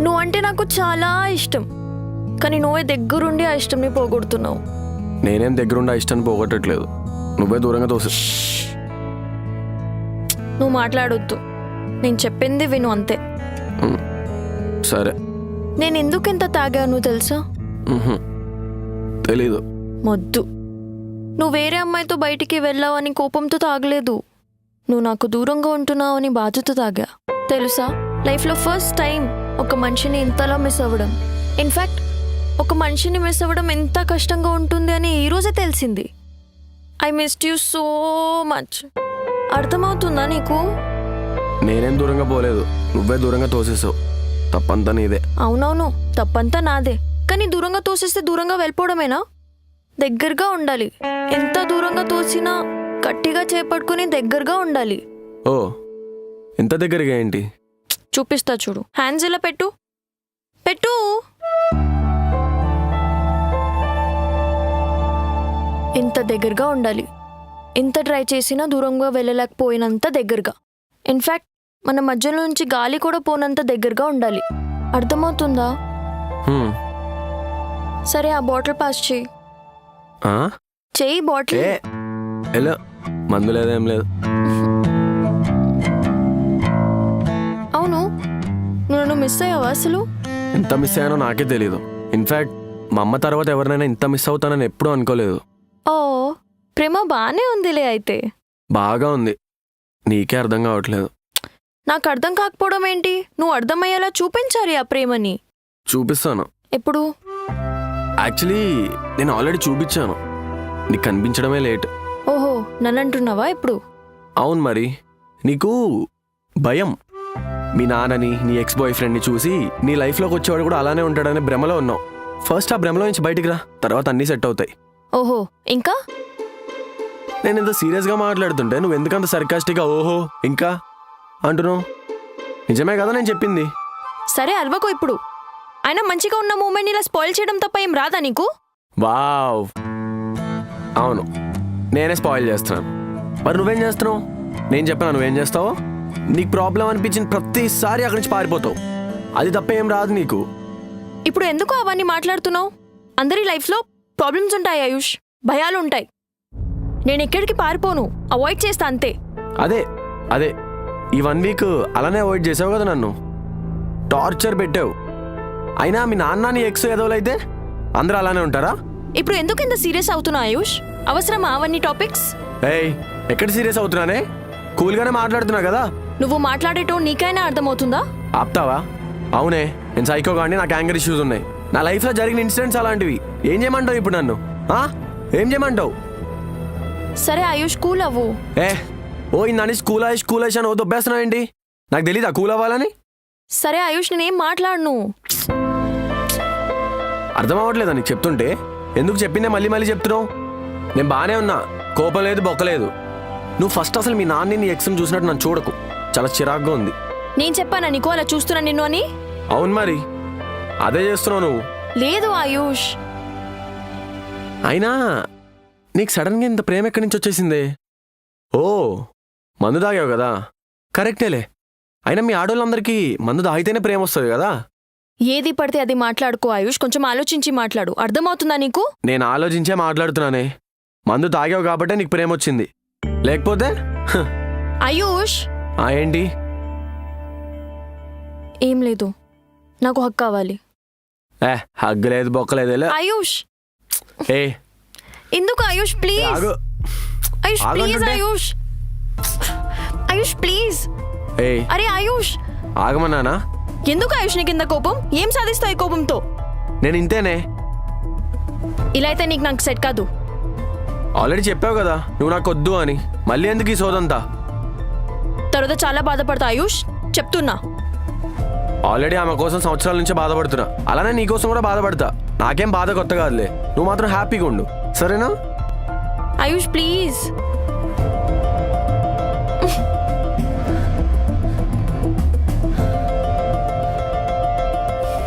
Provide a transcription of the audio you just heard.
నువ్వంటే నాకు చాలా ఇష్టం, కానీ నువ్వే దగ్గరుండి ఆ ఇష్టంని పోగొడుతున్నావు. నేనేం దగ్గరుండి ఆ ఇష్టాన్ని పోగొట్టట్లేదు, నువ్వే దూరంగా తోసి. నువ్వు మాట్లాడొద్దు, నేను చెప్పింది విను అంతే. సరే. నేను ఎందుకు ఎంత తాగాను తెలుసా? తెలీదు. మొద్దు, నువ్వు వేరే అమ్మాయితో బయటికి వెళ్ళావని కోపంతో తాగలేదు, నువ్వు నాకు దూరంగా ఉంటున్నావని బాధతో తాగా. తెలుసా, లైఫ్లో ఫస్ట్ టైం ఒక మనిషిని ఇంతలా మిస్ అవ్వడం, ఇన్ఫ్యాక్ట్ ఒక మనిషిని మిస్ అవ్వడం ఎంత కష్టంగా ఉంటుంది అని ఈరోజే తెలిసింది. I missed you so much. అర్థమవుతుందా నీకు? నేనేం దూరంగా పోలేదు, నువ్వే దూరంగా తోసేసావు. తప్పంతా నీదే. అవునవును, తప్పంతా నాదే, కానీ దూరంగా తోసేస్తే దూరంగా వెళ్ళిపోవడమేనా? దగ్గరగా ఉండాలి. ఎంత దూరంగా తోసినా గట్టిగా చేపట్టుకుని దగ్గరగా ఉండాలి. ఓ, ఎంత దగ్గరగా ఏంటి? చూపిస్తా చూడు. హ్యాండ్స్ ఇలా పెట్టు, పెట్టు. ఇంత దగ్గరగా ఉండాలి. ఎంత ట్రై చేసినా దూరంగా వెళ్ళలేకపోయినంత దగ్గరగా. ఇన్ఫ్యాక్ట్ మన మధ్యలో నుంచి గాలి కూడా పోనంత దగ్గరగా ఉండాలి. అర్థమవుతుందా? సరే, ఆ బాటిల్ పాస్ చేయి. చెయ్యి బాటిల్. ఎలా? మందు లేదేం లేదు. అవును, నువ్వు మిస్ అయ్యావా అసలు? ఎంత మిస్ అయ్యానో నాకే తెలీదు. ఇన్ఫ్యాక్ట్ మా అమ్మ తర్వాత ఎవరినైనా ఇంత మిస్ అవుతానని ఎప్పుడూ అనుకోలేదు. ఓ, ప్రేమ బానే ఉందిలే అయితే. బాగా ఉంది, నీకే అర్థం కావట్లేదు. నాకు అర్థం కాకపోవడం ఏంటి? నువ్వు అర్థమయ్యేలా చూపించాలి ఆ ప్రేమని. చూపిస్తాను. ఎప్పుడు? యాక్చువల్లీ నేను ఆల్రెడీ చూపించాను, నీకు కనిపించడమే లేట్. ఓహో, నన్నంటున్నావా ఇప్పుడు? అవును మరి. నీకు భయం, మీ నాన్నని నీ ఎక్స్ బాయ్ ఫ్రెండ్ని చూసి నీ లైఫ్లోకి వచ్చేవాడు కూడా అలానే ఉంటాడనే భ్రమలో ఉన్నావు. ఫస్ట్ ఆ భ్రమలో నుంచి బయటికి రా, తర్వాత అన్నీ సెట్ అవుతాయి. ఓహో, ఇంకా? నేను ఇంత సీరియస్గా మాట్లాడుతుంటే నువ్వు ఎందుకంత సర్కాస్టిక్గా ఓహో ఇంకా అంటున్నావు? నిజమే కదా నేను చెప్పింది. సరే, అల్వకో ఇప్పుడు. అయినా మంచిగా ఉన్న మూమెంట్ ఇలా స్పాయిల్ చేయడం తప్ప ఏం రాదా నీకు? వావ్, అవును, నేనే స్పాయిల్ చేస్తున్నాను. మరి నువ్వేం చేస్తున్నావు? నేను చెప్పాను నువ్వేం చేస్తావు? నీకు ప్రాబ్లం అనిపించిన ప్రతిసారి అక్కడి నుంచి పారిపోతావు. అది తప్ప ఏం రాదు నీకు. ఇప్పుడు ఎందుకు అవన్నీ మాట్లాడుతున్నావు? అందరి లైఫ్లో ప్రాబ్లమ్స్ ఉంటాయి ఆయుష్, భయాలు ఉంటాయి. నేను ఎక్కడికి పారిపోను, అవాయిడ్ చేస్తా అంతే. అదే అదే ఈ 1 వీక్ అలానే అవాయిడ్ చేసావు కదా, నన్ను టార్చర్ పెట్టావు. అయినా మీ నాన్న నీ ఎక్స్ ఏదోలైతే అందరూ అలానే ఉంటారా? ఇప్పుడు ఎందుకు ఇంత సీరియస్ అవుతున్నా ఆయుష్? అవసరమా అవన్నీ టాపిక్స్? ఏయ్, ఎక్కడ సీరియస్ అవుతున్నానే? కూల్గానే మాట్లాడుతున్నా కదా. నువ్వు మాట్లాడేటో నీకైనా అర్థమవుతుందా? ఆప్తావా? అవునే, నేను సైకో కానీ నాకు యాంగర్ ఇష్యూస్ ఉన్నాయి. నా లైఫ్లో జరిగిన ఇన్సిడెంట్స్ అలాంటివి. ఏం చేయమంటావు ఇప్పుడు నన్ను? ఏం చేయమంటావు? సరే ఆయుష్, కూల్ అవ్వు. ఓ ఇన్నాని స్కూల్ ఆయుష్ అని ఓ దొబ్బేస్తున్నావు ఏంటి? నాకు తెలీదా కూల్ అవ్వాలని? సరే ఆయుష్, నేనేం మాట్లాడను. అర్థం అవ్వట్లేదా నీకు చెప్తుంటే? ఎందుకు చెప్పిందే మళ్ళీ మళ్ళీ చెప్తున్నావు? నేను బాగానే ఉన్నా, కోపం లేదు బొక్కలేదు. నువ్వు ఫస్ట్ అసలు మీ నాన్ని నీ ఎక్స్ని చూసినట్టు నన్ను చూడకు, చాలా చిరాగ్గా ఉంది. నేను చెప్పానా నీకు అలా చూస్తున్నా నిన్ను అని? అవును మరి, అదే చేస్తున్నావు నువ్వు. లేదు ఆయుష్. అయినా నీకు సడన్గా ఇంత ప్రేమ ఎక్కడి నుంచి వచ్చేసిందే? ఓ, మందు తాగావు కదా, కరెక్టేలే. అయినా మీ ఆడవాళ్ళందరికీ మందు తాగితేనే ప్రేమ వస్తుంది కదా. ఏది పడితే అది మాట్లాడుకో ఆయుష్, కొంచెం ఆలోచించి మాట్లాడు. అర్థమవుతుందా నీకు? నేను ఆలోచించే మాట్లాడుతున్నానే. మందు తాగావు కాబట్టే నీకు ప్రేమ వచ్చింది, లేకపోతే ఆయుష్. ఏంటి? ఏం లేదు, నాకు హక్కు కావాలి. హగ్గు లేదు బొక్కలేదు. ఆయుష్, ఏ ఎందుకు Ayush? Please Ayush, please Ayush, Ayush please. అరే ఆయుష్, ఆగమన్నానా? ఎందుకు ఆయుష్ నీకు ఇంత కోపం? ఏం సాధిస్తావు ఈ కోపంతో? నేను ఇంతేనే. ఇలా అయితే నాకు సెట్ కాదు. ఆల్రెడీ చెప్పావు కదా నువ్వు నాకు వద్దు అని, మళ్ళీ ఎందుకు ఈ సోదంతా? తర్వాత చాలా బాధపడతా ఆయుష్, చెప్తున్నా. ఆల్రెడీ ఆమె కోసం సంవత్సరాల నుంచే బాధపడుతున్నా, అలానే నీకోసం కూడా బాధపడతా. నాకేం బాధ కొత్త కాదులే, నువ్వు మాత్రం హ్యాపీగా ఉండు, సరేనా? ఆయుష్ ప్లీజ్.